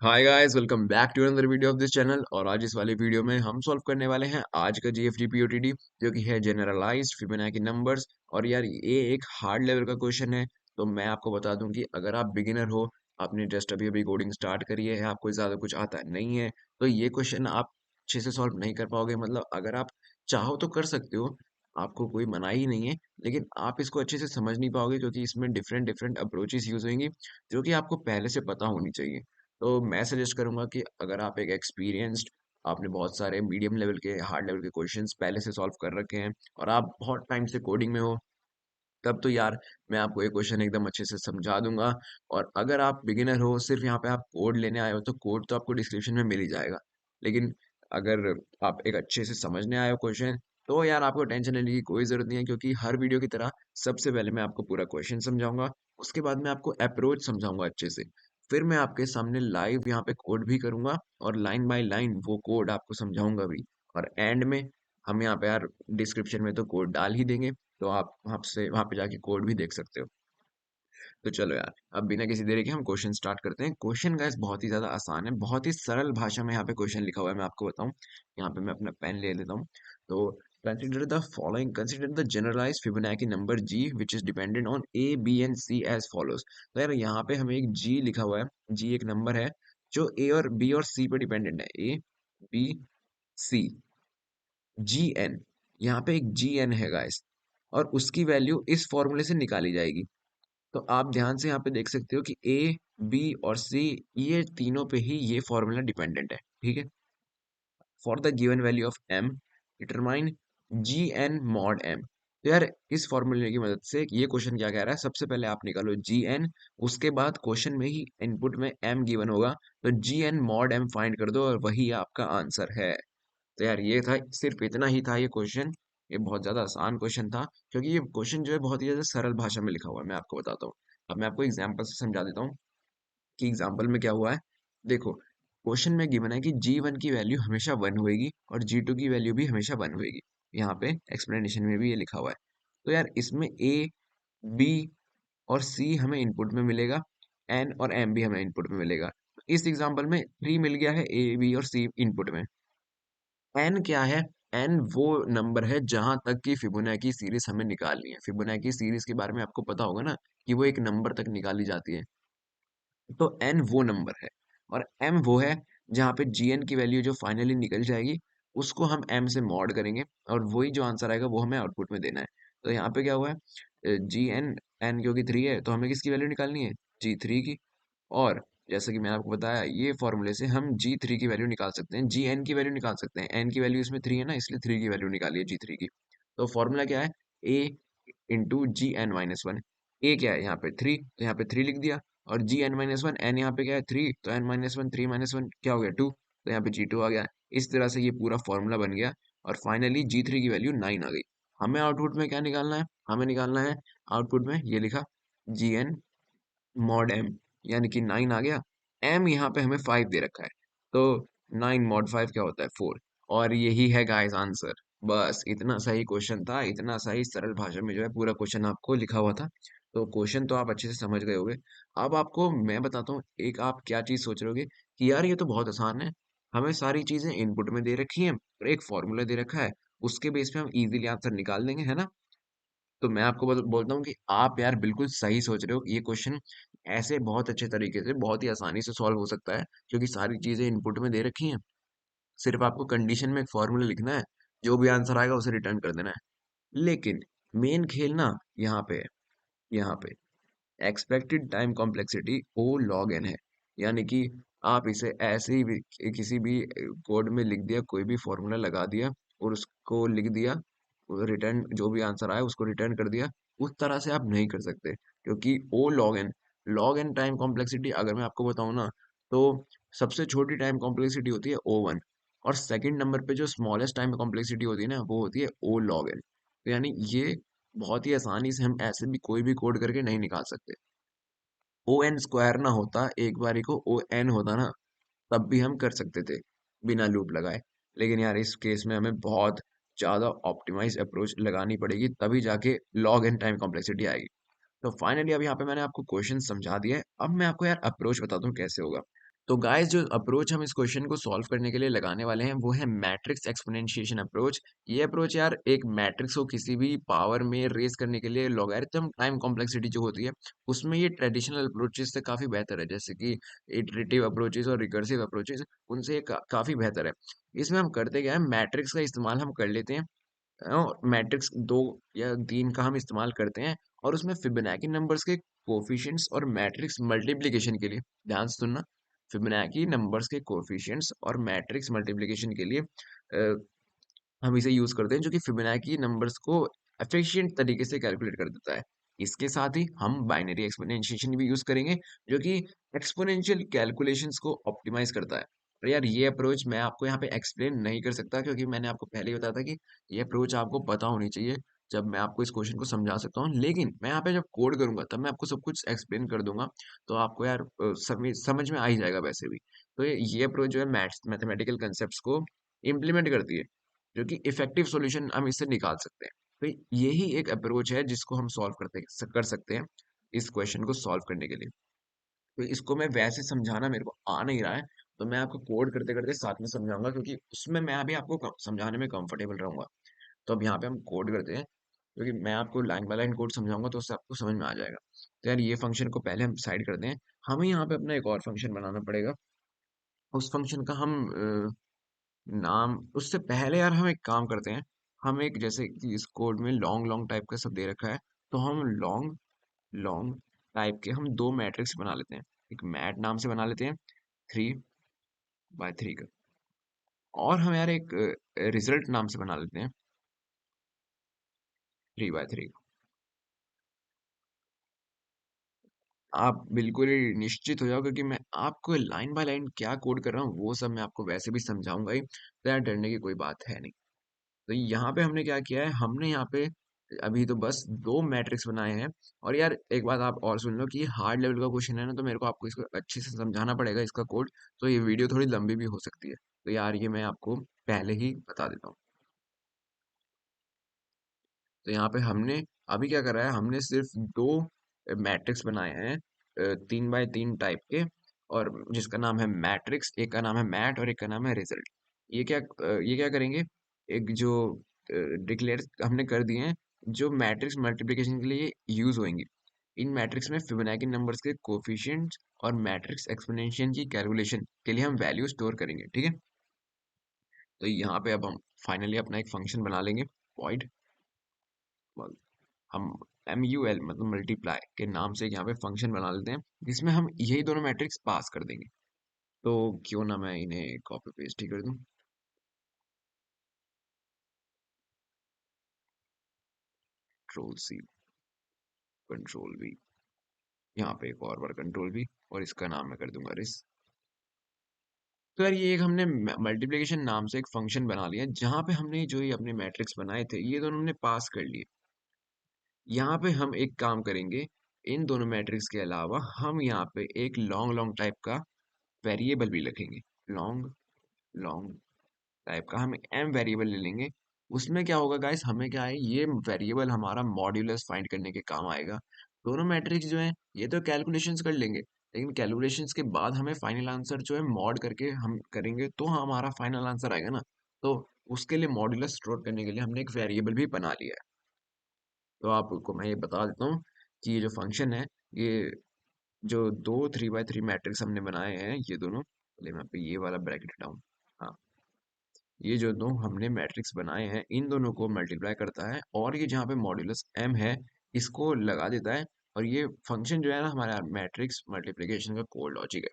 Hi guys, welcome back to another video of this channel. और आज इस वाले वीडियो में हम सॉल्व करने वाले हैं आज का जीएफडी पीओटीडी, जो कि है जनरलाइज्ड फिबोनाची नंबर्स। और यार ये एक हार्ड लेवल का क्वेश्चन है। तो मैं आपको बता दूं कि अगर आप बिगिनर हो, आपने जस्ट अभी अभी कोडिंग स्टार्ट करी है, आपको ज़्यादा कुछ आता नहीं है, तो ये क्वेश्चन आप अच्छे से सॉल्व नहीं कर पाओगे। मतलब अगर आप चाहो तो कर सकते हो, आपको कोई मनाही ही नहीं है, लेकिन आप इसको अच्छे से समझ नहीं पाओगे क्योंकि इसमें डिफरेंट डिफरेंट अप्रोचेस यूज होंगी, जो कि आपको पहले से पता होनी चाहिए। तो मैं सजेस्ट करूंगा कि अगर आप एक एक्सपीरियंस्ड, आपने बहुत सारे मीडियम लेवल के हार्ड लेवल के क्वेश्चंस पहले से सॉल्व कर रखे हैं और आप बहुत टाइम से कोडिंग में हो, तब तो यार मैं आपको ये क्वेश्चन एकदम अच्छे से समझा दूंगा। और अगर आप बिगिनर हो, सिर्फ यहाँ पे आप कोड लेने आए हो, तो कोड तो आपको डिस्क्रिप्शन में मिल ही जाएगा। लेकिन अगर आप एक अच्छे से समझने आए हो क्वेश्चन, तो यार आपको टेंशन लेने की कोई जरूरत नहीं है, क्योंकि हर वीडियो की तरह सबसे पहले मैं आपको पूरा क्वेश्चन समझाऊंगा। उसके बाद मैं आपको अप्रोच समझाऊंगा अच्छे से। फिर मैं आपके सामने लाइव यहाँ पे कोड भी करूंगा और लाइन बाय लाइन वो कोड आपको समझाऊंगा भी। और एंड में हम यहाँ पे यार डिस्क्रिप्शन में तो कोड डाल ही देंगे, तो आप वहां पे जाके कोड भी देख सकते हो। तो चलो यार, अब बिना किसी देरी के हम क्वेश्चन स्टार्ट करते हैं। क्वेश्चन गाइस बहुत ही ज्यादा आसान है, बहुत ही सरल भाषा में यहाँ पे क्वेश्चन लिखा हुआ है। मैं आपको बताऊं, यहाँ पे मैं अपना पेन ले लेता हूँ। तो consider the generalized Fibonacci number g which is dependent on a b and c as follows। तो यार यहाँ पे हमें एक g लिखा हुआ है। g एक नंबर है जो a और b और c पे डिपेंडेंट है। a b c G N, यहाँ पे एक जी एन है गाइस, और उसकी वैल्यू इस फॉर्मूले से निकाली जाएगी। तो आप ध्यान से यहाँ पे देख सकते हो कि ए, बी और सी, ये तीनों पे ही ये फॉर्मूला डिपेंडेंट है। ठीक है। For the given value of M, determine G N mod M. तो यार इस फॉर्मूले की मदद से ये क्वेश्चन क्या कह रहा है, सबसे पहले आप निकालो जी एन, उसके बाद क्वेश्चन में ही इनपुट में एम गिवन होगा, तो जी एन मॉड एम फाइंड कर दो और वही आपका आंसर है। तो यार ये था, सिर्फ इतना ही था ये क्वेश्चन। ये बहुत ज्यादा आसान क्वेश्चन था, क्योंकि ये क्वेश्चन जो है बहुत ही ज्यादा सरल भाषा में लिखा हुआ है। मैं आपको बताता हूँ, अब मैं आपको एग्जांपल से समझा देता हूँ कि एग्जांपल में क्या हुआ है। देखो, क्वेश्चन में गिवन है कि G1 की वैल्यू हमेशा 1 होएगी और G2 की वैल्यू भी हमेशा 1 होएगी। यहाँ पे एक्सप्लेनेशन में भी ये लिखा हुआ है। तो यार इसमें A, B और C हमें इनपुट में मिलेगा, N और M भी हमें इनपुट में मिलेगा। इस एग्जांपल में 3 मिल गया है A, B और C इनपुट में। एन क्या है? एन वो नंबर है जहां तक की फिबोनाची सीरीज हमें निकालनी है। फिबोनाची सीरीज के बारे में आपको पता होगा ना, कि वो एक नंबर तक निकाली जाती है। तो एन वो नंबर है, और एम वो है जहाँ पे जीएन की वैल्यू जो फाइनली निकल जाएगी, उसको हम एम से मॉड करेंगे, और वही जो आंसर आएगा वो हमें आउटपुट में देना है। तो यहाँ पे क्या हुआ है, जी एन, एन क्योंकि 3 है तो हमें किसकी वैल्यू निकालनी है? G3 की। और जैसा कि मैंने आपको बताया, ये फॉर्मूले से हम G3 की वैल्यू निकाल सकते हैं, जी एन की वैल्यू निकाल सकते हैं। एन की वैल्यू इसमें 3 है ना, इसलिए 3 की वैल्यू निकालिए G3 की। तो फॉर्मूला क्या है? ए इंटू Gn-1। ए क्या है यहाँ पे? 3, तो यहाँ पे 3 लिख दिया। और Gn-1, एन यहाँ पे क्या है? 3, तो n-1, 3 - 1 क्या हो गया? 2, तो यहाँ पे G2 आ गया। इस तरह से ये पूरा फॉर्मूला बन गया, और फाइनली G3 की वैल्यू 9 आ गई। हमें आउटपुट में क्या निकालना है? हमें निकालना है आउटपुट में, ये लिखा Gn मॉड एम, यानी कि 9 आ गया। एम यहाँ पे हमें 5 दे रखा है, तो 9 मॉड 5 क्या होता है? 4। और यही है गाइस आंसर। बस इतना सही क्वेश्चन था, इतना सही सरल भाषा में जो है पूरा क्वेश्चन आपको लिखा हुआ था। तो क्वेश्चन तो आप अच्छे से समझ गए होगे। अब आपको मैं बताता हूँ, एक आप क्या चीज सोच रहे होगे कि यार ये तो बहुत आसान है, हमें सारी चीजें इनपुट में दे रखी हैं और एक फॉर्मूला दे रखा है, उसके बेस पे हम इजीली आंसर निकाल देंगे, है ना? तो मैं आपको बोलता हूँ कि आप यार बिल्कुल सही सोच रहे हो। ये क्वेश्चन ऐसे बहुत अच्छे तरीके से, बहुत ही आसानी से सॉल्व हो सकता है, क्योंकि सारी चीजें इनपुट में दे रखी हैं। सिर्फ आपको कंडीशन में एक फॉर्मूला लिखना है, जो भी आंसर आएगा उसे रिटर्न कर देना है। लेकिन मेन खेल ना यहाँ पे है, यहाँ पे expected time complexity O log N है। यानी कि आप इसे ऐसे ही भी किसी भी कोड में लिख दिया, कोई भी फॉर्मूला लगा दिया और उसको लिख दिया, रिटर्न जो भी आंसर आया उसको रिटर्न कर दिया। उस तरह से आप नहीं कर सकते, क्योंकि ओ लॉग एन टाइम कॉम्प्लेक्सिटी अगर मैं आपको बताऊं ना, तो सबसे छोटी टाइम कॉम्प्लेक्सिटी होती है O1, और सेकंड नंबर पे जो स्मॉलेस्ट टाइम कॉम्प्लेक्सिटी होती है ना, वो होती है ओ लॉग एन। तो यानी ये बहुत ही आसानी से हम ऐसे भी कोई भी कोड करके नहीं निकाल सकते। ओ एन स्क्वायर ना होता, एक बारी को ओ एन होता ना, तब भी हम कर सकते थे बिना लूप लगाए। लेकिन यार इस केस में हमें बहुत ज्यादा ऑप्टिमाइज अप्रोच लगानी पड़ेगी, तभी जाके लॉग एन टाइम कॉम्प्लेक्सिटी आएगी। तो फाइनली अब यहाँ पे मैंने आपको क्वेश्चन समझा दिया है, अब मैं आपको यार अप्रोच बताता हूँ कैसे होगा। तो गाइस जो अप्रोच हम इस क्वेश्चन को सॉल्व करने के लिए लगाने वाले हैं वो है मैट्रिक्स एक्सपोनेंशिएशन अप्रोच। ये अप्रोच यार एक मैट्रिक्स को किसी भी पावर में रेज करने के लिए लॉगरिथम टाइम कॉम्प्लेक्सिटी जो होती है उसमें ये ट्रेडिशनल अप्रोचेस से काफी बेहतर है, जैसे कि इटरेटिव अप्रोचेस और रिकर्सिव अप्रोचेस उनसे ये काफी बेहतर है। इसमें हम करते क्या है, मैट्रिक्स का इस्तेमाल हम कर लेते हैं मैट्रिक्स दो या तीन का हम इस्तेमाल करते हैं और उसमें फिबोनाची नंबर्स के कोफिशिएंट्स और मैट्रिक्स मल्टीप्लिकेशन के लिए, ध्यान से सुनना, फिबोनाची नंबर्स के कोफिशिएंट्स और मैट्रिक्स मल्टीप्लिकेशन के लिए हम इसे यूज करते हैं, जो कि फिबोनाची नंबर्स को एफिशिएंट तरीके से कैलकुलेट कर देता है। इसके साथ ही हम बाइनरी एक्सपोनेंशिएशन भी यूज करेंगे, जो कि एक्सपोनेंशियल कैलकुलेशंस को ऑप्टिमाइज करता है। और यार ये अप्रोच मैं आपको यहाँ पे एक्सप्लेन नहीं कर सकता, क्योंकि मैंने आपको पहले ही बताया था कि ये अप्रोच आपको पता होनी चाहिए जब मैं आपको इस क्वेश्चन को समझा सकता हूँ। लेकिन मैं यहाँ पे जब कोड करूंगा तब मैं आपको सब कुछ एक्सप्लेन कर दूंगा, तो आपको यार समझ में आ ही जाएगा वैसे भी। तो ये अप्रोच जो है मैथ्स मैथमेटिकल कंसेप्ट को इम्प्लीमेंट करती है, जो कि इफेक्टिव सॉल्यूशन हम इससे निकाल सकते हैं। तो यही एक अप्रोच है जिसको हम सॉल्व कर सकते हैं इस क्वेश्चन को सॉल्व करने के लिए। तो इसको मैं वैसे समझाना मेरे को आ नहीं रहा है, तो मैं आपको कोड करते करते साथ में समझाऊंगा, क्योंकि उसमें मैं अभी आपको समझाने में कंफर्टेबल रहूंगा। तो अब यहाँ पे हम कोड करते हैं, क्योंकि मैं आपको लाइन बाय लाइन कोड समझाऊंगा तो उससे आपको समझ में आ जाएगा। तो यार ये फंक्शन को पहले हम साइड करते हैं, हमें यहाँ पे अपना एक और फंक्शन बनाना पड़ेगा। उस फंक्शन का हम नाम, उससे पहले यार हम एक काम करते हैं, हम एक, जैसे कि इस कोड में लॉन्ग लॉन्ग टाइप का सब दे रखा है, तो हम लॉन्ग लॉन्ग टाइप के हम दो मैट्रिक्स बना लेते हैं। एक मैट नाम से बना लेते हैं 3 बाय 3 का, और हम यार एक रिजल्ट नाम से बना लेते हैं 3 बाय 3 का। आप बिल्कुल ही निश्चित हो जाओ, क्योंकि मैं आपको लाइन बाय लाइन क्या कोड कर रहा हूँ वो सब मैं आपको वैसे भी समझाऊंगा ही, तो यार डरने की कोई बात है नहीं। तो यहाँ पे हमने क्या किया है, हमने यहाँ पे अभी तो बस दो मैट्रिक्स बनाए हैं। और यार एक बात आप और सुन लो कि ये हार्ड लेवल का क्वेश्चन है ना, तो मेरे को आपको इसको अच्छे से समझाना पड़ेगा इसका कोड, तो ये वीडियो थोड़ी लंबी भी हो सकती है। तो यार ये मैं आपको पहले ही बता देता हूँ। तो यहाँ पे हमने अभी क्या करा है, हमने सिर्फ दो मैट्रिक्स बनाए हैं 3 बाय 3 टाइप के, और जिसका नाम है मैट्रिक्स, एक का नाम है मैट और एक का नाम है रिजल्ट। ये क्या करेंगे, एक जो डिक्लेयर हमने कर दिए हैं, जो मैट्रिक्स मल्टीप्लिकेशन के लिए यूज होंगी। इन मैट्रिक्स में फिबोनाची नंबर्स के कोफिशिएंट्स और मैट्रिक्स एक्सपोनेंशियल की कैलकुलेशन के लिए हम वैल्यू स्टोर करेंगे, ठीक है। तो यहाँ पे अब हम फाइनली अपना एक फंक्शन बना लेंगे, void, हम MUL मतलब मल्टीप्लाई के नाम से यहाँ पे फंक्शन बना लेते हैं, जिसमें हम यही दोनों मैट्रिक्स पास कर देंगे। तो क्यों ना मैं इन्हें कॉपी पेस्ट ही कर दूं, Ctrl+C, Ctrl+V, यहाँ पे एक और बार Ctrl+V, और इसका नाम मैं कर दूंगा रिस। तो यार ये एक हमने मल्टीप्लिकेशन नाम से एक फंक्शन बना लिया, जहाँ पे हमने जो ये अपने मैट्रिक्स बनाए थे ये दोनों हमने पास कर लिए। यहाँ पे हम एक काम करेंगे, इन दोनों मैट्रिक्स के अलावा हम यहाँ पे एक लॉन्ग लॉन्ग टाइप का वेरिएबल भी लिखेंगे। लॉन्ग लॉन्ग टाइप का हम एम वेरिएबल ले लेंगे। उसमें क्या होगा गाइस, हमें क्या है, ये वेरिएबल हमारा मॉड्यूलस फाइंड करने के काम आएगा। दोनों मैट्रिक्स जो हैं ये तो कैलकुलेशंस कर लेंगे, लेकिन कैलकुलेशंस के बाद हमें फाइनल आंसर जो है मॉड करके हम करेंगे, तो हमारा फाइनल आंसर आएगा ना। तो उसके लिए मॉड्यूलस स्टोर करने के लिए हमने एक वेरिएबल भी बना लिया है। तो आपको मैं ये बता देता हूँ कि ये जो फंक्शन है, ये जो दो 3 बाय 3 मैट्रिक्स हमने बनाए हैं, ये दोनों, चलिए मैं पे ये वाला ब्रैकेट हटाऊं, हाँ, ये जो दो हमने मैट्रिक्स बनाए हैं इन दोनों को मल्टीप्लाई करता है, और ये जहाँ पे मॉड्यूलस m है इसको लगा देता है। और ये फंक्शन जो है ना हमारा मैट्रिक्स मल्टीप्लिकेशन का कोड लॉजिक है।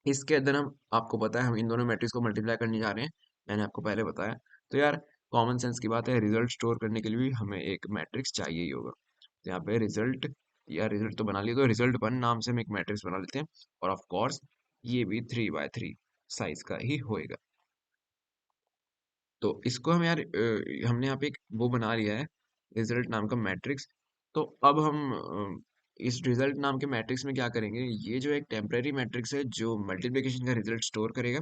इसके अंदर हम, आपको पता है हम इन दोनों मैट्रिक्स को मल्टीप्लाई करने जा रहे हैं, मैंने आपको पहले बताया। तो यार कॉमन सेंस की बात है, रिजल्ट स्टोर करने के लिए भी हमें एक मैट्रिक्स चाहिए ही होगा। तो यहाँ पे रिजल्ट, या रिजल्ट तो बना लिया, तो रिजल्ट 1 नाम से हम एक मैट्रिक्स बना लेते हैं, और ऑफ कोर्स ये भी 3 बाय 3 साइज का ही होएगा। तो इसको हम यार हमने यहाँ पे एक वो बना लिया है, रिजल्ट नाम का मैट्रिक्स। तो अब हम इस रिजल्ट नाम के मैट्रिक्स में क्या करेंगे, ये जो एक टेम्पररी मैट्रिक्स है जो मल्टीप्लिकेशन का रिजल्ट स्टोर करेगा,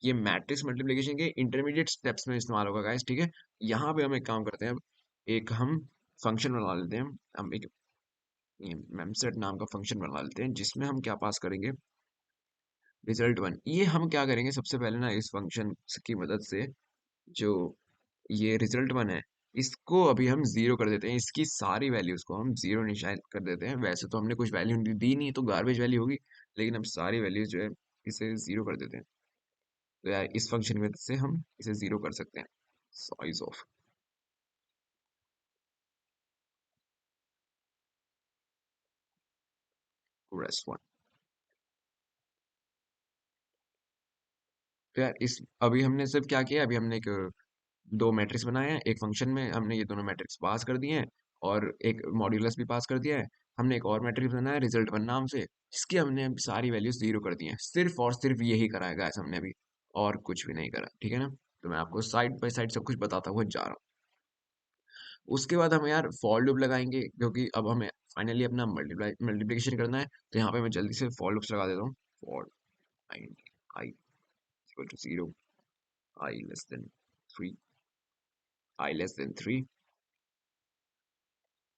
ये मैट्रिक्स मल्टीप्लिकेशन के इंटरमीडिएट स्टेप्स में इस्तेमाल होगा गाइस, ठीक है। यहाँ पे हम एक काम करते हैं, अब एक हम फंक्शन बना लेते हैं, हम एक मेमसेट नाम का फंक्शन बना लेते हैं, जिसमें हम क्या पास करेंगे, रिजल्ट वन, ये हम क्या करेंगे सबसे पहले ना इस फंक्शन की मदद से, जो ये रिजल्ट वन है, इसको अभी हम जीरो कर देते हैं। इसकी सारी वैल्यूज को हम जीरो निशान कर देते हैं। वैसे तो हमने कुछ वैल्यू दी नहीं तो गार्बेज वैल्यू होगी, लेकिन हम सारी वैल्यूज जो है इसे जीरो कर देते हैं। तो यार इस फंक्शन की मदद से हम इसे जीरो कर सकते हैं। Size of rest one. तो यार इस अभी हमने सिर्फ क्या किया, अभी हमने एक दो मैट्रिक्स बनाए हैं, एक फंक्शन में हमने ये दोनों मैट्रिक्स पास कर दिए हैं, और एक मॉड्यूलस भी पास कर दिया है। हमने एक और मैट्रिक्स बनाया है रिजल्ट वन नाम से, जिसकी हमने अब सारी वैल्यूज जीरो कर दी हैं। सिर्फ और सिर्फ यही करा है गाइस हमने अभी, और कुछ भी नहीं करा, ठीक है ना। तो मैं आपको साइड बाय साइड सब कुछ बताता हुआ जा रहा हूँ। उसके बाद हम यार फॉर लूप लगाएंगे, क्योंकि अब हमें फाइनली अपना मल्टीप्लिकेशन करना है। तो यहाँ पे मैं जल्दी से फॉर लूप्स लगा देता हूँ। For I equal to zero, I less than three, I less than three,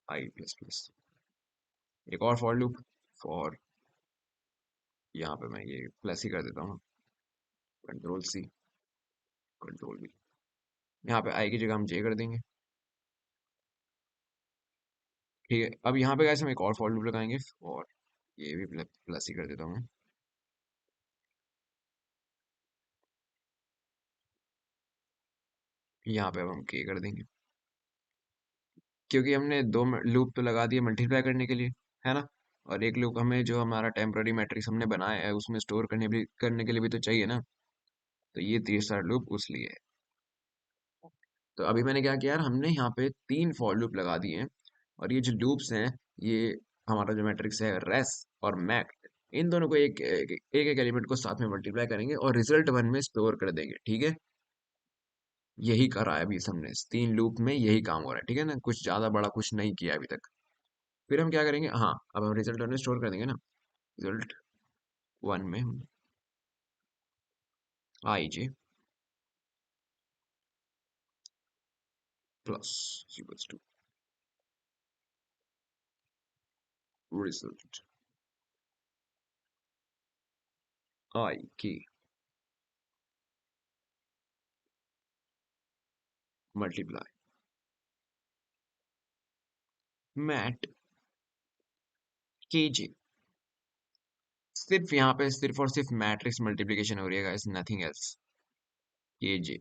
I plus plus. एक और फॉर लूप, फॉर, यहाँ पे मैं ये प्लस ही कर देता हूँ, कंट्रोल सी, कंट्रोल वी। यहाँ पे आई की जगह हम जे कर देंगे, ठीक है। अब यहाँ पे कैसे हम एक और फॉर लूप लगाएंगे, और ये भी प्लस ही कर देता हूँ मैं। यहाँ पे अब हम के कर देंगे, क्योंकि हमने दो लूप तो लगा दिए मल्टीप्लाई करने के लिए, है ना। और एक लूप हमें जो हमारा टेम्पररी मैट्रिक्स हमने बनाया है उसमें स्टोर करने के लिए भी तो चाहिए ना। तो ये तीसरा लूप उस लिए है। तो अभी मैंने क्या किया यार, हमने यहाँ पे तीन फॉर लूप लगा दिए हैं, और ये जो लूप्स हैं, ये हमारा जो मैट्रिक्स है रेस और मैक, इन दोनों को एक एलिमेंट को साथ में मल्टीप्लाई करेंगे और रिजल्ट वन में स्टोर कर देंगे, ठीक है। यही करा है अभी हमने, इस तीन लूप में यही काम हो रहा है, ठीक है ना। कुछ ज्यादा बड़ा कुछ नहीं किया अभी तक। फिर हम क्या करेंगे, हाँ अब हम रिजल्ट वन में स्टोर कर देंगे ना। रिजल्ट वन में हम आई जे प्लस इक्वल्स टू रिजल्ट आई के मल्टीप्लाई मैट के जे। सिर्फ यहाँ पे सिर्फ और सिर्फ मैट्रिक्स मल्टीप्लिकेशन हो रही है गाइस, नथिंग एल्स। के जे।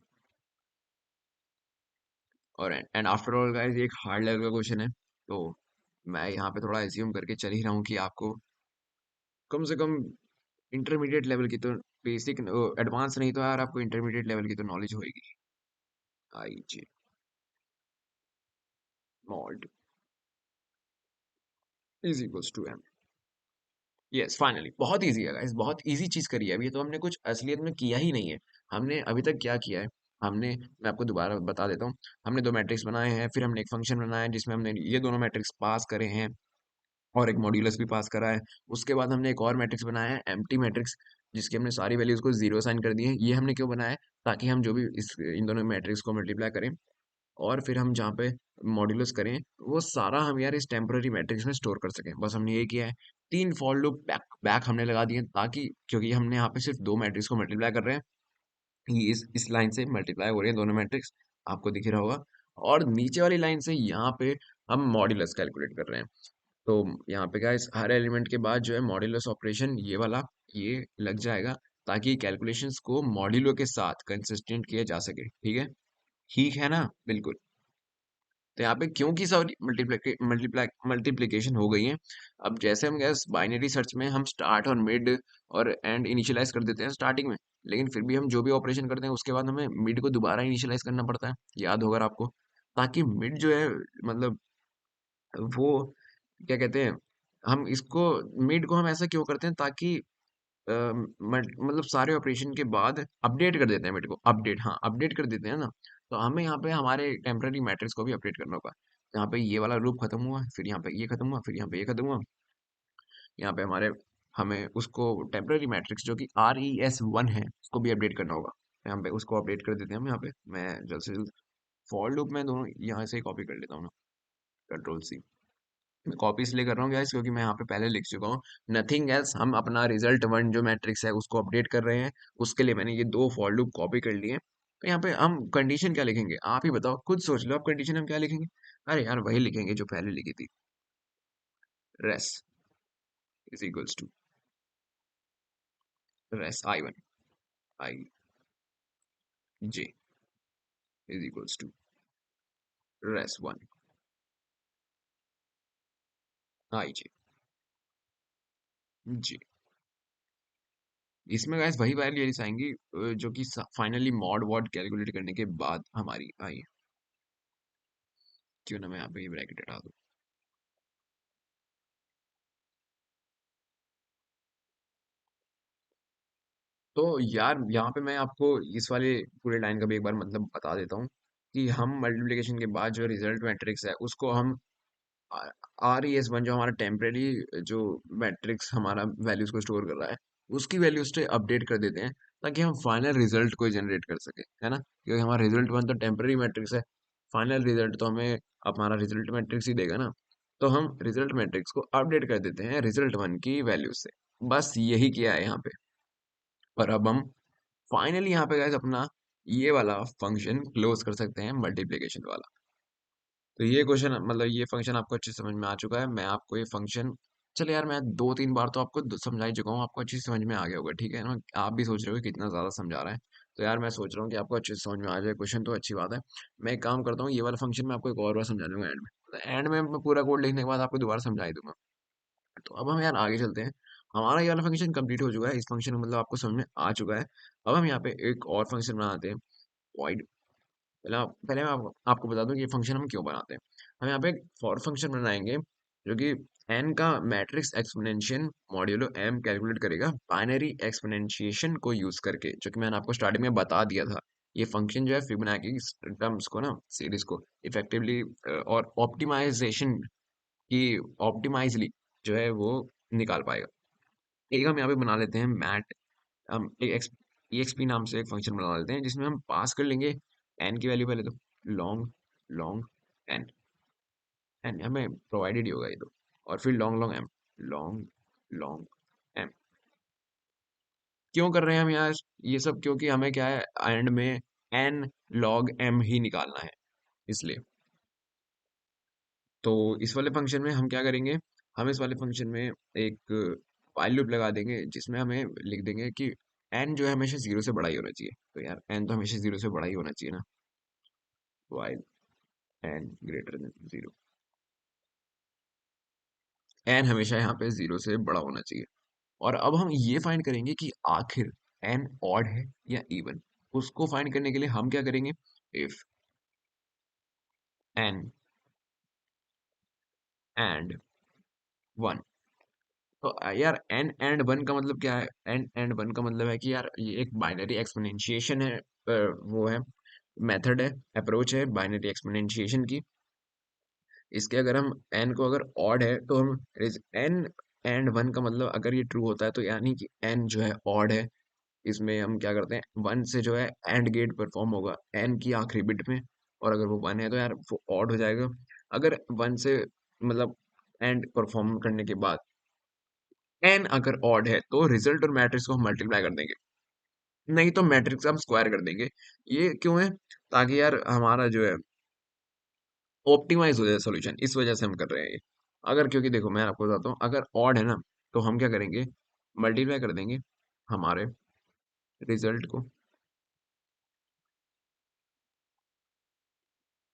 और एंड आफ्टर ऑल गाइस ये एक हार्ड लेवल का क्वेश्चन है, तो मैं यहाँ पे थोड़ा एज्यूम करके चल ही रहा हूँ कि आपको कम से कम इंटरमीडिएट लेवल की तो, बेसिक एडवांस नहीं तो यार आपको इंटरमीडिएट लेवल की तो नॉलेज होगी। I J mod is equals to M. Yes finally, बहुत इजी है गाइस, बहुत इजी चीज करी है। अभी तो हमने कुछ असलियत में किया ही नहीं है। हमने अभी तक क्या किया है, हमने, मैं आपको दोबारा बता देता हूँ। हमने दो मैट्रिक्स बनाए हैं, फिर हमने एक फंक्शन बनाया है जिसमें हमने ये दोनों मैट्रिक्स पास करे हैं, और एक मॉड्यूलस भी पास करा है। उसके बाद हमने एक और मैट्रिक्स बनाया है एम्प्टी मैट्रिक्स, जिसकी हमने सारी वैल्यूज को जीरो साइन कर दी है। ये हमने क्यों बनाया है, ताकि हम जो भी इन दोनों मैट्रिक्स को मल्टीप्लाई करें, और फिर हम जहाँ पे मॉड्यूलस करें, वो सारा हम यार इस टेम्पररी मैट्रिक्स में स्टोर कर सकें। बस हमने ये किया है। तीन फॉर लूप बैक बैक हमने लगा दिए, ताकि, क्योंकि हमने यहाँ पे सिर्फ दो मैट्रिक्स को मल्टीप्लाई कर रहे हैं, ये इस लाइन से मल्टीप्लाई हो रही है दोनों मैट्रिक्स, आपको दिख रहा होगा। और नीचे वाली लाइन से यहाँ पे हम मॉड्यूलस कैलकुलेट कर रहे हैं। तो यहाँ पे गाइस हर एलिमेंट के बाद जो है मॉड्यूलस ऑपरेशन ये वाला, ये लग जाएगा, ताकि कैलकुलेशंस को मॉड्यूलो के साथ कंसिस्टेंट किया जा सके, ठीक है। ठीक है ना, बिल्कुल। तो यहाँ पे क्योंकि सारी मल्टीप्लिकेशन हो गई है, अब जैसे हम गैस बाइनरी सर्च में हम स्टार्ट और मिड और एंड इनिशियलाइज कर देते हैं स्टार्टिंग में, लेकिन फिर भी हम जो भी ऑपरेशन करते हैं उसके बाद हमें मिड को दोबारा इनिशियलाइज करना पड़ता है, याद होगा आपको। ताकि मिड जो है, मतलब वो क्या कहते हैं, हम इसको, मिड को हम ऐसा क्यों करते हैं, ताकि मतलब सारे ऑपरेशन के बाद अपडेट कर देते हैं मिड को, अपडेट, हाँ अपडेट कर देते हैं ना। तो हमें यहाँ पे हमारे टेम्पररी मैट्रिक्स को भी अपडेट करना होगा। यहाँ पे ये वाला लूप खत्म हुआ, फिर यहाँ पे ये खत्म हुआ, फिर यहाँ पे ये खत्म हुआ। यहाँ पे हमारे, हमें उसको टेम्पररी मैट्रिक्स जो कि RES1 है उसको भी अपडेट करना होगा। यहाँ पे उसको अपडेट कर देते हैं हम। यहाँ पे मैं जल्द से जल्द फॉर लूप में दोनों यहाँ से कॉपी कर लेता हूँ ना, कंट्रोल सी, मैं कॉपी इसलिए कर रहा हूँ गाइस क्योंकि मैं यहाँ पे पहले लिख चुका हूँ। नथिंग एल्स, हम अपना रिजल्ट वन जो मैट्रिक्स है उसको अपडेट कर रहे हैं। उसके लिए मैंने ये दो फॉर लूप कॉपी कर लिए। तो यहाँ पे हम कंडीशन क्या लिखेंगे, आप ही बताओ, खुद सोच लो आप कंडीशन हम क्या लिखेंगे। अरे यार वही लिखेंगे जो पहले लिखी थी, res is equals to res I one I J is equals to res one I J G. इसमें गाइस वही वैल्यूज आएंगी जो कि फाइनली मॉड वॉड कैलकुलेट करने के बाद हमारी आई। क्यों ना मैं यहाँ पे ये ब्रैकेट हटा दूँ। तो यार यहाँ पे मैं आपको इस वाले पूरे लाइन का भी एक बार मतलब बता देता हूँ कि हम मल्टीप्लिकेशन के बाद जो रिजल्ट मैट्रिक्स है उसको हम आर ई एस वन जो हमारा टेम्परेरी जो मैट्रिक्स हमारा वैल्यूज को स्टोर कर रहा है उसकी वैल्यूज से अपडेट कर देते हैं ताकि हम फाइनल रिजल्ट को जनरेट कर सके, है ना, क्योंकि हमारा रिजल्ट वन तो टेम्परेरी मैट्रिक्स है। फाइनल रिजल्ट तो हमें हमारा रिजल्ट मैट्रिक्स ही देगा ना। तो हम रिजल्ट मैट्रिक्स को अपडेट कर देते हैं रिजल्ट वन की वैल्यूज से। बस यही किया है यहाँ पे। और अब हम फाइनली यहाँ पे गाइस अपना ये वाला फंक्शन क्लोज कर सकते हैं, मल्टीप्लिकेशन वाला। तो ये क्वेश्चन मतलब ये फंक्शन आपको अच्छे से समझ में आ चुका है। मैं आपको ये फंक्शन, चलो यार मैं दो तीन बार तो आपको समझा ही चुका हूँ, आपको अच्छे से समझ में आ गया होगा, ठीक है ना। आप भी सोच रहे हो कि कितना ज़्यादा समझा रहा है। तो यार मैं सोच रहा हूँ कि आपको अच्छे से समझ में आ जाए क्वेश्चन, तो अच्छी बात है। मैं एक काम करता हूँ, ये वाला फंक्शन मैं आपको एक और बार समझा दूंगा एंड में। एंड में मैं पूरा कोड लिखने के बाद आपको दोबारा समझा ही दूंगा। तो अब हम यार आगे चलते हैं। हमारा ये वाला फंक्शन कंप्लीट हो चुका है, इस फंक्शन में मतलब आपको समझ में आ चुका है। अब हम यहाँ पे एक और फंक्शन बनाते हैं, void। पहले मैं आपको बता दूं कि ये फंक्शन हम क्यों बनाते हैं। हम यहाँ पे एक फॉर फंक्शन बनाएंगे जो कि n का matrix exponential modulo m calculate करेगा बाइनरी एक्सपोनेंशिएशन को यूज करके, जो कि मैंने आपको स्टार्टिंग में बता दिया था। ये फंक्शन जो है फिबोनाची टर्म्स को ना, सीरीज को इफेक्टिवली और ऑप्टिमाइजेशन की ऑप्टिमाइजली जो है वो निकाल पाएगा। एक हम यहाँ पे बना लेते हैं मैट, हम एक एक्सपी नाम से एक फंक्शन बना लेते हैं जिसमें हम पास कर लेंगे एन की वैल्यू। पहले तो लॉन्ग लॉन्ग एन, एन हमें प्रोवाइडेड ही होगा ये तो। और फिर long long M, long long M. क्यों कर रहे हैं हम यार ये सब, क्योंकि हमें क्या है एंड में एन लॉग एम ही निकालना है, इसलिए। तो इस वाले फंक्शन में हम क्या करेंगे, हम इस वाले फंक्शन में एक while लूप लगा देंगे जिसमें हमें लिख देंगे कि एन जो है हमेशा जीरो से बड़ा ही होना चाहिए। तो यार एन तो हमेशा जीरो से बड़ा ही होना चाहिए ना, while n greater than zero. N हमेशा यहाँ पे जीरो से बड़ा होना चाहिए। और अब हम ये फाइंड करेंगे कि आखिर एन ऑड है या इवन। उसको फाइंड करने के लिए हम क्या करेंगे, इफ एन एंड वन। तो यार एन एंड वन का मतलब क्या है, एन एंड वन का मतलब है कि यार ये एक बाइनरी एक्सपोनेंशिएशन है, वो है मेथड है, अप्रोच है बाइनरी एक्सपोनेंशिएशन की। इसके अगर हम एन को अगर ऑड है तो हम एन एंड वन का मतलब अगर ये ट्रू होता है तो यानी कि एन जो है ऑड है। इसमें हम क्या करते हैं, वन से जो है एंड गेट परफॉर्म होगा एन की आखिरी बिट में। और अगर वो वन है तो यार वो ऑड हो जाएगा। अगर वन से मतलब एंड परफॉर्म करने के बाद एन अगर ऑड है तो रिजल्ट और मैट्रिक्स को हम मल्टीप्लाई कर देंगे, नहीं तो मैट्रिक्स हम स्क्वायर कर देंगे। ये क्यों है, ताकि यार हमारा जो है ऑप्टिमाइज हो जाए सॉल्यूशन, इस वजह से हम कर रहे हैं ये। अगर, क्योंकि देखो मैं आपको बताता हूँ, अगर ऑड है ना तो हम क्या करेंगे, मल्टीप्लाई कर देंगे हमारे रिजल्ट को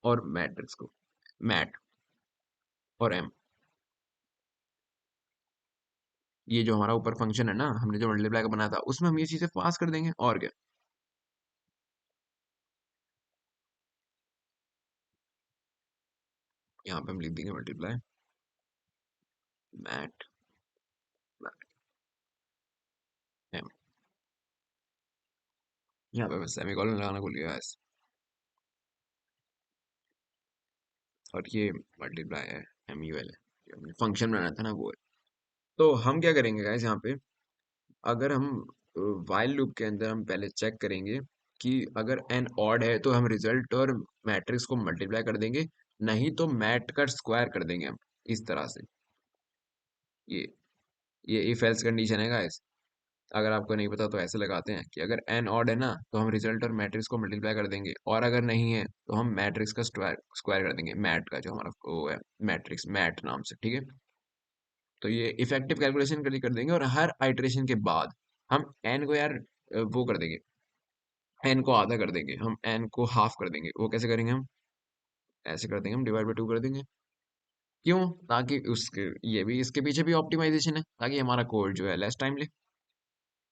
और मैट्रिक्स को, मैट और एम। ये जो हमारा ऊपर फंक्शन है ना, हमने जो मल्टीप्लाई का बनाया था उसमें हम ये चीजें पास कर देंगे और क्या। यहाँ पे हम लिख देंगे मल्टीप्लाई मैट एम। यहाँ पे मैं सेमीकोलन लगाना भूल गया guys। और ये मल्टीप्लाई है एम यू एल, जो हमने फंक्शन बनाया था ना वो है। तो हम क्या करेंगे गाइस यहाँ पे, अगर हम वाइल लूप के अंदर हम पहले चेक करेंगे कि अगर एन ऑड है तो हम रिजल्ट और मैट्रिक्स को मल्टीप्लाई कर देंगे, नहीं तो मैट का स्क्वायर कर देंगे हम। इस तरह से। ये ये इफ एल्स कंडीशन है गाइस। अगर आपको नहीं पता तो ऐसे लगाते हैं कि अगर एन ऑड है ना तो हम रिजल्ट और मैट्रिक्स को मल्टीप्लाई कर देंगे, और अगर नहीं है तो हम मैट्रिक्स का स्क्वायर स्क्वायर कर देंगे, मैट का जो हमारा वो है मैट्रिक्स, मैट नाम से, ठीक है। तो ये इफेक्टिव कैलकुलेशन कर देंगे, और हर आइटरेशन के बाद हम एन को यार वो कर देंगे, एन को आधा कर देंगे, हम एन को हाफ कर देंगे। वो कैसे करेंगे हम? ऐसे कर देंगे, हम डिवाइड बाई टू कर देंगे। क्यों? ताकि उसके ये भी इसके पीछे भी ऑप्टिमाइजेशन है, ताकि हमारा कोड जो है लेस टाइम ले।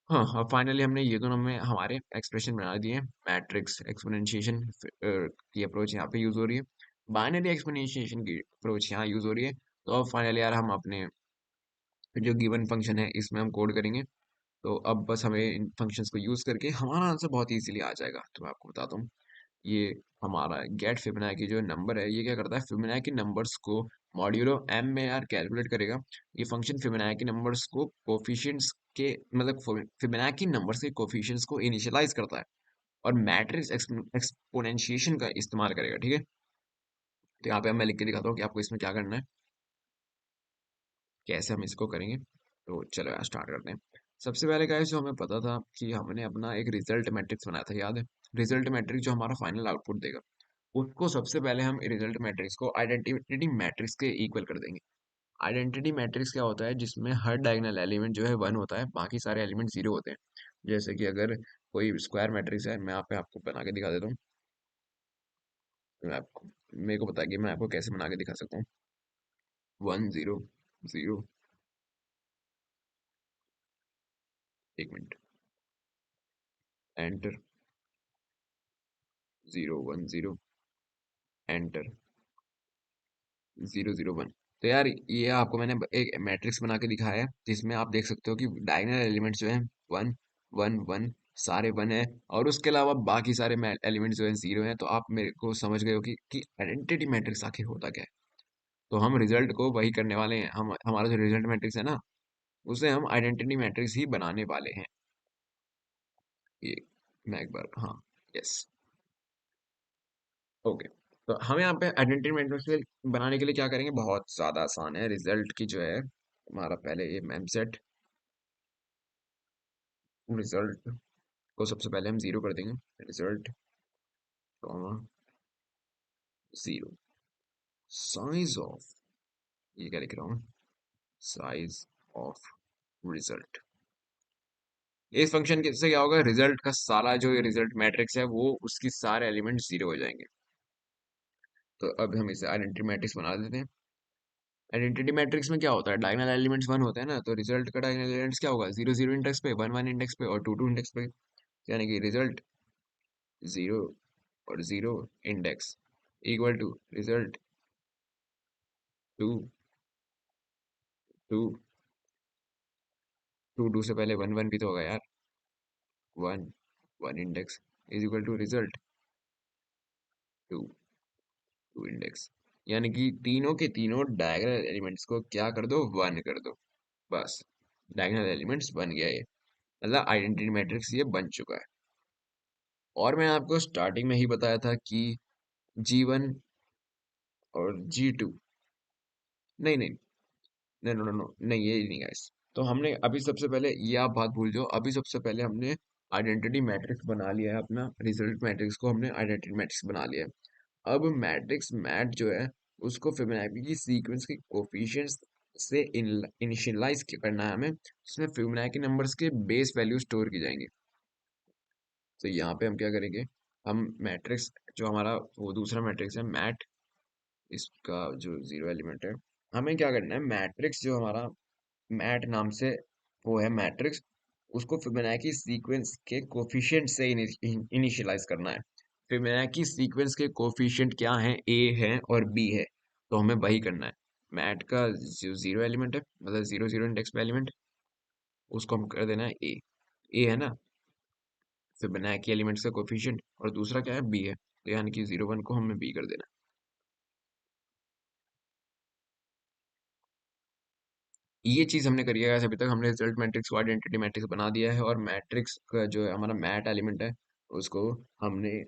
हाँ हाँ, फाइनली हमने ये दोनों में हमारे एक्सप्रेशन बना दिए। मैट्रिक्स एक्सपोनेंशिएशन की अप्रोच यहाँ पे यूज हो रही है, बाइनरी एक्सपोनेंशिएशन की अप्रोच यहाँ यूज हो रही है। तो अब फाइनली यार हम अपने जो गिवन फंक्शन है इसमें हम कोड करेंगे। तो अब बस हमें इन फंक्शंस को यूज करके हमारा आंसर बहुत इजीली आ जाएगा। तो मैं आपको बताता हूँ, ये हमारा गेट फिबोनाची जो नंबर है, ये क्या करता है, फिबोनाची नंबर्स को मॉड्यूलो एम में यार कैलकुलेट करेगा। ये फंक्शन फिबोनाची नंबर्स को कोफिशिएंट्स के मतलब फिबोनाची नंबर्स के कोफिशिएंट्स को इनिशियलाइज करता है, और मैट्रिक्स एक्सपोनेंशिएशन का इस्तेमाल करेगा, ठीक है। तो यहाँ पे मैं लिख के दिखाता हूँ कि आपको इसमें क्या करना है, कैसे हम इसको करेंगे। तो चलो यार स्टार्ट करते हैं। सबसे पहले गाइस जो हमें पता था कि हमने अपना एक रिजल्ट मैट्रिक्स बनाया था, याद है? रिजल्ट मैट्रिक्स जो हमारा फाइनल आउटपुट देगा, उसको सबसे पहले हम रिजल्ट मैट्रिक्स को आइडेंटिटी मैट्रिक्स के इक्वल कर देंगे। आइडेंटिटी मैट्रिक्स क्या होता है? जिसमें हर डायगोनल एलिमेंट जो है वन होता है, बाकी सारे एलिमेंट जीरो होते हैं। जैसे कि अगर कोई स्क्वायर मैट्रिक्स है, मैं यहाँ पे आपको बना के दिखा देता हूँ। मैं आपको मेरे को पता है कि मैं आपको कैसे बना के दिखा सकता हूँ। 1 0 0, 1 मिनट, एंटर, 0 1 0, एंटर, 0 0 1। तो यार ये आपको मैंने एक मैट्रिक्स बना के दिखाया है, जिसमें आप देख सकते हो कि डायगोनल एलिमेंट्स जो हैं 1 1 1 सारे वन है, और उसके अलावा बाकी सारे एलिमेंट्स जो हैं जीरो हैं। तो आप मेरे को समझ गए हो कि आइडेंटिटी मैट्रिक्स आखिर होता क्या है। तो हम रिजल्ट को वही करने वाले हैं, हम हमारा जो रिजल्ट मैट्रिक्स है ना, उसे हम आइडेंटिटी मैट्रिक्स ही बनाने वाले हैं। ये मैं एक बार, हाँ, यस, ओके। तो हम यहाँ पे आइडेंटिटी मैट्रिक्स बनाने के लिए क्या करेंगे, बहुत ज्यादा आसान है। रिजल्ट की जो है हमारा पहले ये मेम सेट, रिजल्ट को सबसे पहले हम जीरो कर देंगे, result comma zero, size of, ये क्या लिख रहा हूँ, साइज ऑफ रिजल्ट। इस फंक्शन से क्या होगा, रिजल्ट का सारा जो रिजल्ट मैट्रिक्स है वो उसकी सारे एलिमेंट जीरो हो जाएंगे। तो अब हम इसे आइडेंटिटी मैट्रिक्स बना देते हैं। आइडेंटिटी मैट्रिक्स में क्या होता है, डायगोनल एलिमेंट्स वन होते हैं ना, तो रिजल्ट का डायगोनल एलिमेंट्स क्या होगा, 0 0 इंडेक्स पे, 1 1 इंडेक्स पे, और 2 2 इंडेक्स पे। यानी कि रिजल्ट जीरो और zero index equal to result 2 2, 2 2 से पहले 1 1 भी तो होगा यार, 1 1 index is equal to result 2 2 index. यानी कि तीनों के तीनों डायगोनल एलिमेंट्स को क्या कर दो, वन कर दो, बस। डायगोनल एलिमेंट्स बन गया ये, मतलब आइडेंटिटी मैट्रिक्स ये बन चुका है। और मैं आपको स्टार्टिंग में ही बताया था कि G1 और G2, नहीं नहीं, नहीं, नो नो नो, नहीं, ये नहीं गाइस। तो हमने अभी सबसे पहले, ये आप बात भूल जाओ, अभी सबसे पहले हमने आइडेंटिटी मैट्रिक्स बना लिया है, अपना रिजल्ट मैट्रिक्स को हमने आइडेंटिटी मैट्रिक्स बना लिया है। अब मैट्रिक्स मैट जो है, उसको फिबोनाची की सीक्वेंस के कोफिशिएंट्स से इनिशियलाइज करना है हमें, जिसमें फिबोनाची नंबर्स के बेस वैल्यू स्टोर की जाएंगी। तो यहाँ पे हम क्या करेंगे, हम मैट्रिक्स जो हमारा वो दूसरा मैट्रिक्स है मैट, इसका जो जीरो एलिमेंट है, हमें क्या करना है, मैट्रिक्स जो हमारा मैट नाम से वो है मैट्रिक्स, उसको फिबोनाची सीक्वेंस के कोफिशिएंट से इनिशियलाइज करना है। फिबोनाची सीक्वेंस के कोफिशिएंट क्या हैं, ए है और बी है, तो हमें वही करना है। मैट का जो जीरो एलिमेंट है, मतलब 0 0 इंडेक्स पे एलिमेंट, उसको हम कर देना है ए, ए है ना फिबोनाची एलिमेंट्स का कोफिशिएंट, और दूसरा क्या है, बी है, तो यानी कि 0 1 को हमें बी कर देना है। ये चीज हमने करी है guys, अभी तक हमने रिजल्ट मैट्रिक्स को आइडेंटिटी मैट्रिक्स बना दिया है, और मैट्रिक्स का जो है हमारा मैट एलिमेंट है, उसको हमने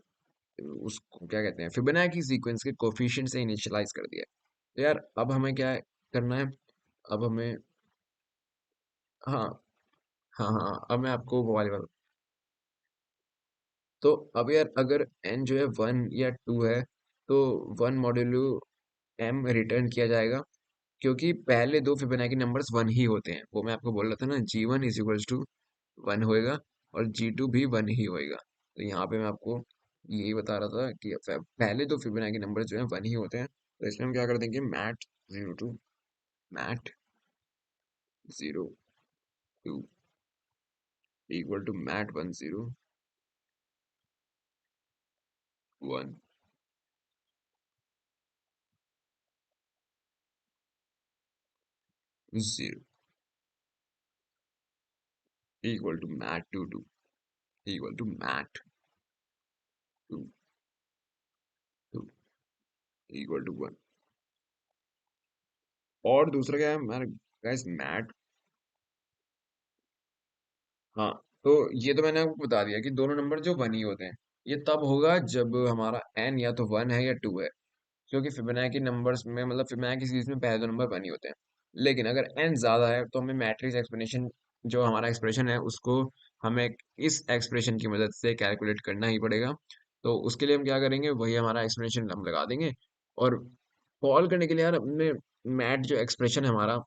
उसको क्या कहते हैं, फिबोनाची सीक्वेंस के कोफिशिएंट से इनिशियलाइज कर दिया है। तो यार अब हमें क्या है, करना है। अब हमें, हाँ हाँ हाँ, अब मैं आपको वो वाली बात, तो अब यार अगर n जो है 1 या 2 है, तो 1 मॉड्यूलो m रिटर्न किया जाएगा, क्योंकि पहले दो फिबोनाची नंबर्स 1 ही होते हैं। वो मैं आपको बोल रहा था ना, G1 = 1 होएगा और G2 भी 1 ही होएगा। तो यहाँ पे मैं आपको यही बता रहा था कि पहले दो फिबोनाची नंबर्स जो है 1 ही होते हैं। तो इसमें हम क्या कर देंगे, mat 02 equal to mat 10 1 0 equal to mat 22 equal to mat 2 equal to 1। और दूसरा क्या है हमारा गाइस, मैट, हाँ, तो ये तो मैंने आपको बता दिया कि दोनों नंबर जो 1 ही होते हैं। ये तब होगा जब हमारा n या तो 1 है या 2 है, क्योंकि फिबोनाची नंबर्स में, मतलब फिबोनाची सीरीज में पहले दो नंबर 1 ही होते हैं। लेकिन अगर n ज्यादा है तो हमें मैट्रिक्स एक्सप्लेनेशन, जो हमारा एक्सप्रेशन है उसको हमें इस एक्सप्रेशन की मदद से कैलकुलेट करना ही पड़ेगा। तो उसके लिए हम क्या करेंगे, वही हमारा एक्सप्लेनेशन हम लगा देंगे, और कॉल करने के लिए यार अपने मैट जो एक्सप्रेशन है हमारा,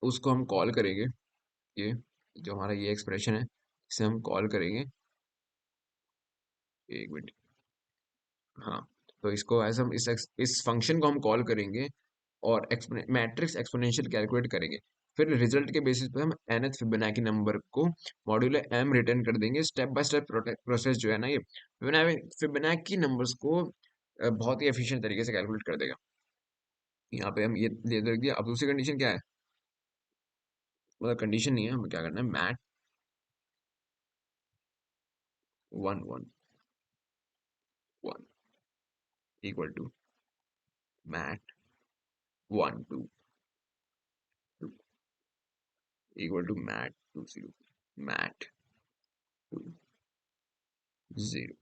उसको हम कॉल करेंगे। ये जो हमारा ये एक्सप्रेशन है, इसे हम कॉल करेंगे। एक मिनट, हाँ, तो इसको ऐसा हम इस फंक्शन को हम कॉल करेंगे और मैट्रिक्स एक्सपोनेंशियल कैलकुलेट करेंगे। फिर रिजल्ट के बेसिस पे हम nth फिबोनाची नंबर को मॉड्यूलो m रिटर्न कर देंगे। स्टेप बाय स्टेप प्रोसेस जो है ना, ये फिबोनाची नंबर्स को बहुत ही एफिशिएंट तरीके से कैलकुलेट कर देगा। यहाँ पे हम ये दे रख दिया। अब दूसरी कंडीशन क्या है, मतलब कंडीशन नहीं है, हमें क्या करना है, mat 1 1 1 equal to mat 1 2 2 equal to mat 2 0 mat 2 0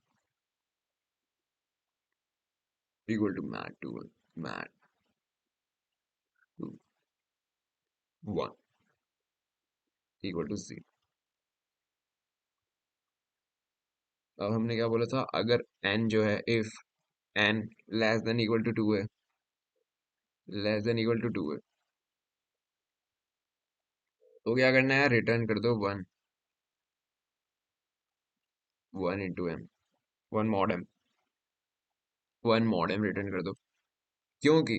equal to mat 2 1 mat 2 1 equal to 0। अब हमने क्या बोला था, अगर n जो है, if n less than equal to 2 है, लेस देन इक्वल टू 2 है, तो क्या करना है, रिटर्न कर दो 1, 1 × m, 1 mod m रिटर्न कर दो। क्योंकि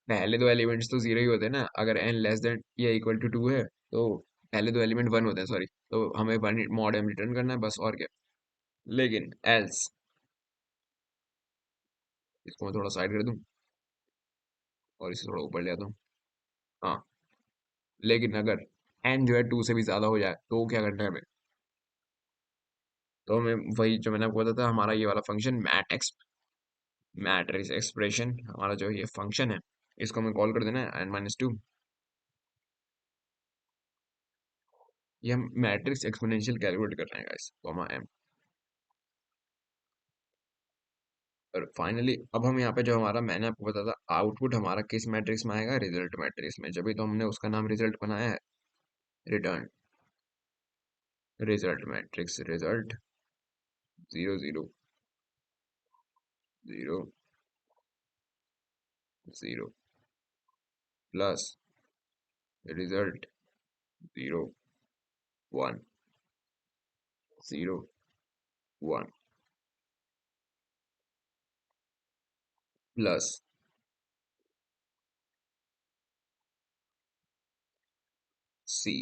पहले दो एलिमेंट्स तो 0 ही होते हैं ना, अगर n लेस देन या इक्वल टू 2 है, तो पहले दो एलिमेंट 1 होते हैं, सॉरी, तो हमें 1 mod m रिटर्न करना है बस, और क्या। लेकिन एल्स, इसको मैं थोड़ा साइड कर दूं और इसे थोड़ा ऊपर ले आता हूँ। हाँ, लेकिन अगर n जो है 2 से भी ज्यादा हो जाए, तो क्या करना है हमें, तो हमें वही जो मैंने आपको बताया था, हमारा ये वाला फंक्शन मैट्रिक्स एक्सप्रेशन, हमारा जो ये फंक्शन है, इसको हमें कॉल कर देना है n-2। ये हम मैट्रिक्स एक्सपोनेंशियल कैलकुलेट कर रहे हैं गाइस, कॉमा m। और फाइनली अब हम यहाँ पे जो हमारा, मैंने आपको बताया था, आउटपुट हमारा किस मैट्रिक्स में आएगा, रिजल्ट मैट्रिक्स में, जब भी तो हमने उसका नाम रिजल्ट बनाया है। Return result matrix, result 0 0 0 plus result 0 1 0 1 plus C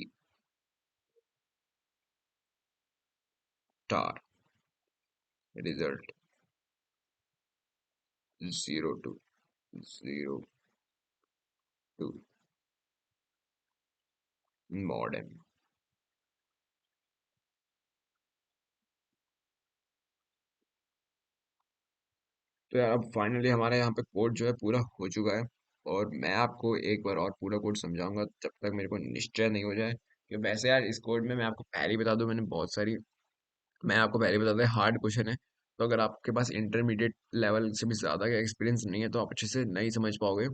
star result 0 2 0 2 mod m। तो यार अब फाइनली हमारे यहाँ पे कोड जो है पूरा हो चुका है, और मैं आपको एक बार और पूरा कोड समझाऊंगा जब तक मेरे को निश्चय नहीं हो जाए कि, वैसे यार इस कोड में मैं आपको पहले ही बता दूं, मैंने बहुत सारी, मैं आपको पहले ही बता दूं, हार्ड क्वेश्चन है। तो अगर आपके पास इंटरमीडिएट लेवल से भी ज़्यादा का एक्सपीरियंस नहीं है, तो आप अच्छे से नहीं समझ पाओगे।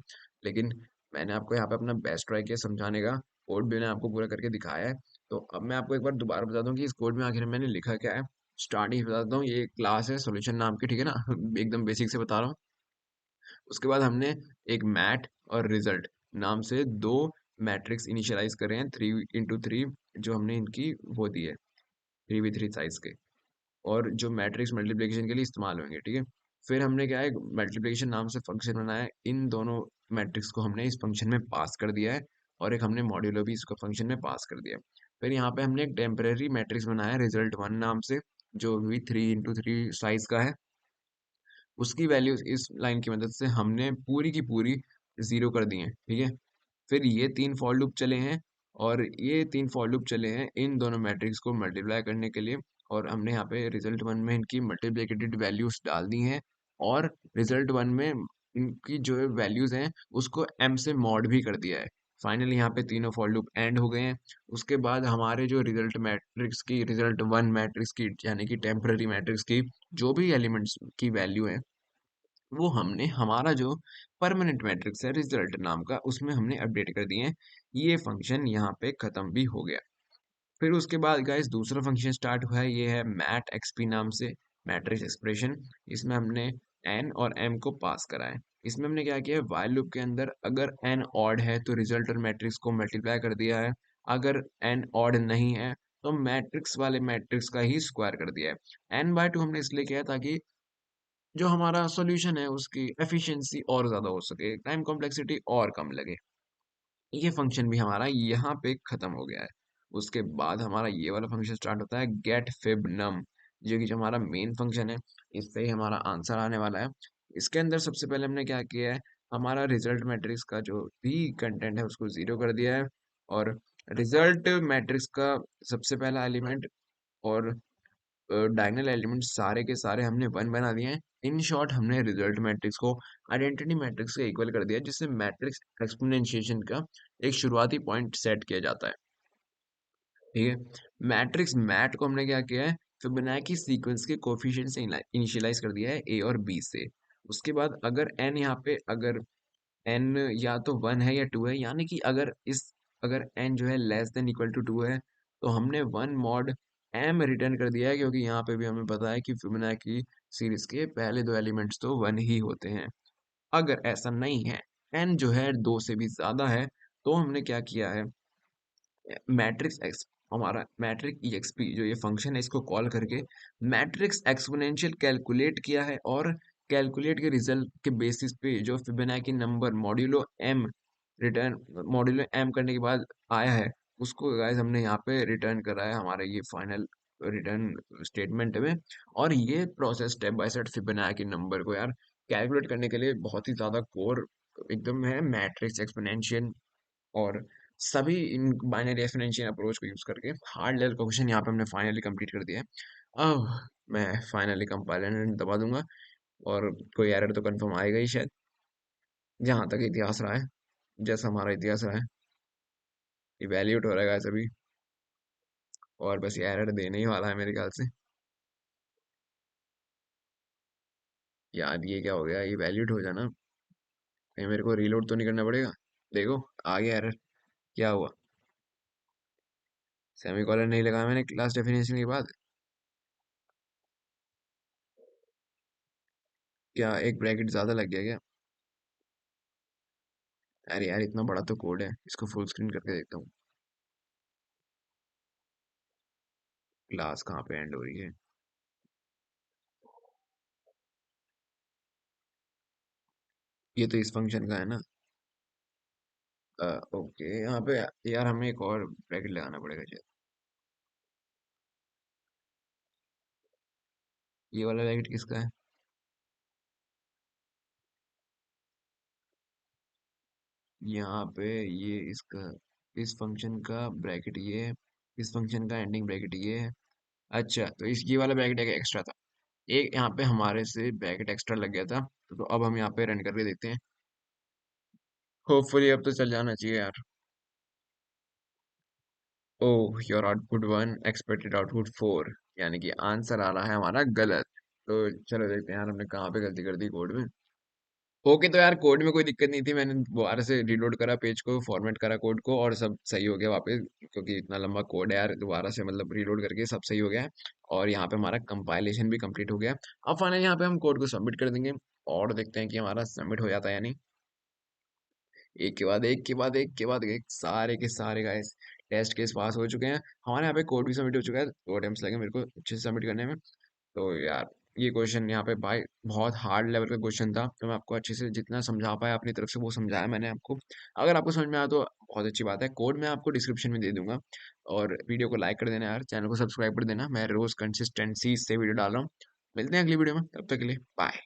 लेकिन मैंने आपको यहाँ पे अपना बेस्ट ट्राई किया समझाने का, कोड भी मैंने आपको पूरा करके दिखाया है। तो अब मैं आपको एक बार दोबारा बता दूं कि इस कोड में आखिर मैंने लिखा क्या है। स्टार्टिंग बता देता हूँ, ये क्लास है सॉल्यूशन नाम की, ठीक है ना। एकदम बेसिक से बता रहा हूँ। उसके बाद हमने एक मैट और रिजल्ट नाम से दो मैट्रिक्स इनिशियलाइज करे हैं, 3 into 3, जो हमने इनकी वो दी है 3v3 साइज के, और जो मैट्रिक्स मल्टीप्लिकेशन के लिए इस्तेमाल होंगे, ठीक है। फिर हमने क्या है, मल्टीप्लिकेशन नाम से फंक्शन बनाया है, इन दोनों मैट्रिक्स को हमने इस फंक्शन में पास कर दिया है, और एक हमने मॉड्यूलो भी इसको फंक्शन में पास कर दिया है। फिर यहाँ पे हमने एक टेम्परेरी मैट्रिक्स बनाया है रिजल्ट वन नाम से, जो भी 3 into 3 साइज का है। उसकी वैल्यूज इस लाइन की मदद से हमने पूरी की पूरी जीरो कर दी है, ठीक है। फिर ये तीन फॉर लूप चले हैं, और ये तीन फॉर लूप चले हैं इन दोनों मैट्रिक्स को मल्टीप्लाई करने के लिए, और हमने यहाँ पे रिजल्ट वन में इनकी मल्टीप्लिकेटेड वैल्यूज डाल दी हैं, और रिजल्ट वन में इनकी जो वैल्यूज हैं उसको m से मॉड भी कर दिया है। फाइनली यहाँ पे तीनों फॉर लूप एंड हो गए हैं। उसके बाद हमारे जो रिजल्ट मैट्रिक्स की, रिजल्ट वन मैट्रिक्स की यानी कि टेम्पररी मैट्रिक्स की जो भी एलिमेंट्स की वैल्यू है, वो हमने हमारा जो परमानेंट मैट्रिक्स है रिजल्ट नाम का, उसमें हमने अपडेट कर दिए हैं। ये फंक्शन यहाँ पे खत्म भी हो गया। फिर उसके बाद गाइस दूसरा फंक्शन स्टार्ट हुआ है, ये है मैट एक्सपी नाम से, मैट्रिक्स एक्सप्रेशन। इसमें हमने एन और एम को पास करा है। इसमें हमने क्या किया है, वाइल लूप के अंदर अगर एन ऑड है तो रिजल्ट और मैट्रिक्स को मल्टीप्लाई कर दिया है, अगर एन ऑड नहीं है तो मैट्रिक्स वाले मैट्रिक्स का ही स्क्वायर कर दिया है। n/2 हमने इसलिए किया है ताकि जो हमारा सॉल्यूशन है उसकी एफिशिएंसी और ज़्यादा हो सके, टाइम कॉम्प्लेक्सिटी और कम लगे। ये फंक्शन भी हमारा यहाँ पे खत्म हो गया है। उसके बाद हमारा ये वाला फंक्शन स्टार्ट होता है, गेट फिब नम, जो कि जो हमारा मेन फंक्शन है। इससे ही हमारा आंसर आने वाला है। इसके अंदर सबसे पहले हमने क्या किया है, हमारा रिजल्ट मैट्रिक्स का जो भी कंटेंट है उसको जीरो कर दिया है, और रिजल्ट मैट्रिक्स का सबसे पहला एलिमेंट और डायगोनल एलिमेंट सारे के सारे हमने वन बना दिए हैं। इन शॉर्ट हमने रिजल्ट मैट्रिक्स को आइडेंटिटी मैट्रिक्स के इक्वल कर दिया, जिससे मैट्रिक्स एक्सपोनेंशिएशन का एक शुरुआती पॉइंट सेट किया जाता है, ठीक है। मैट्रिक्स मैट को हमने क्या किया है, फिबोनाची सीक्वेंस के कोफिशिएंट से इनिशियलाइज कर दिया है ए और बी से। उसके बाद अगर एन यहाँ पे अगर एन या तो वन है या टू है, यानी कि अगर एन जो है less than equal to two है, तो हमने वन मॉड एम रिटर्न कर दिया है, क्योंकि यहाँ पे भी हमें पता है कि फिबोनाची सीरीज के पहले दो एलिमेंट्स तो वन ही होते हैं। अगर ऐसा नहीं है, एन जो है दो से भी ज्यादा है, तो हमने क्या किया है, मैट्रिक्स एक्स, हमारा मैट्रिक EXP जो ये फंक्शन है इसको कॉल करके मैट्रिक्स एक्सपोनेंशियल कैलकुलेट किया है, और कैलकुलेट के रिजल्ट के बेसिस पे जो Fibonacci number modulo M return, modulo M करने के बाद आया है, उसको गाइस हमने यहाँ पे रिटर्न करा है हमारे ये फाइनल रिटर्न स्टेटमेंट में। और ये process step by step Fibonacci number को यार कैलकुलेट करने के लिए बहुत ही ज्यादा कोर एकदम है, मैट्रिक्स एक्सपोनेंशियल और सभी इन बाइनरी एक्सपोनेंशियल अप्रोच को यूज करके हार्ड लेवल का क्वेश्चन यहाँ पे हमने फाइनली कंप्लीट कर दिया है। अब मैं फाइनली कंपाइलर दबा दूंगा, और कोई एरर तो कंफर्म आएगा ही शायद, जहाँ तक इतिहास रहा है, जैसा हमारा इतिहास रहा है। इवैल्यूएट हो रहा है अभी, और बस ये एरर देने ही वाला है मेरे ख्याल से। यार ये क्या हो गया, ये वैल्यूड हो जाना, कहीं मेरे को रीलोड तो नहीं करना पड़ेगा। देखो आ गया एरर, क्या हुआ, सेमीकोलन नहीं लगाया मैंने क्लास डेफिनेशन के बाद। क्या एक ब्रैकेट ज्यादा लग गया क्या? अरे यार इतना बड़ा तो कोड है, इसको फुल स्क्रीन करके देखता हूँ। क्लास कहाँ पे एंड हो रही है? ये तो इस फंक्शन का है ना। ओके, यहाँ पे यार हमें एक और ब्रैकेट लगाना पड़ेगा शायद। ये वाला ब्रैकेट किसका है? यहाँ पे ये इसका, इस फंक्शन का ब्रैकेट ये है, इस फंक्शन का एंडिंग ब्रैकेट ये है। अच्छा तो इस ये वाला ब्रैकेट एक एक्स्ट्रा था, एक यहाँ पे हमारे से ब्रैकेट एक्स्ट्रा लग गया था, तो अब हम यहाँ पे रन करके देखते हैं। होपफुली अब तो चल जाना चाहिए यार। Oh your output one, expected output four, यानी कि आंसर आ रहा है हमारा गलत। तो चलो देखते हैं यार हमने कहाँ पे गलती कर दी कोड में। ओके, तो यार कोड में कोई दिक्कत नहीं थी। मैंने दोबारा से रीलोड करा पेज को, फॉर्मेट करा कोड को और सब सही हो गया वापस, क्योंकि इतना लंबा कोड है यार, दोबारा से मतलब रीलोड करके सब सही हो गया है। और यहाँ पे हमारा कंपाइलेशन भी कंप्लीट हो गया है। अब फाइनली यहाँ पे हम कोड को सबमिट कर देंगे और देखते हैं कि हमारा सबमिट हो जाता है या नहीं। एक के बाद एक के बाद एक के बाद एक सारे के सारे गाइस टेस्ट केस पास हो चुके हैं। हमारे यहाँ पे कोड भी सबमिट हो चुका है। 2 अटेम्प्ट्स लगे मेरे को अच्छे से सबमिट करने में। तो यार ये क्वेश्चन यहाँ पे भाई बहुत हार्ड लेवल का क्वेश्चन था, तो मैं आपको अच्छे से जितना समझा पाया अपनी तरफ से वो समझाया मैंने आपको। अगर आपको समझ में आया तो बहुत अच्छी बात है। कोड मैं आपको डिस्क्रिप्शन में दे दूंगा। और वीडियो को लाइक कर देना यार, चैनल को सब्सक्राइब कर देना। मैं रोज कंसिस्टेंसी से वीडियो डाल रहा हूँ। मिलते हैं अगली वीडियो में, तब तक के लिए बाय।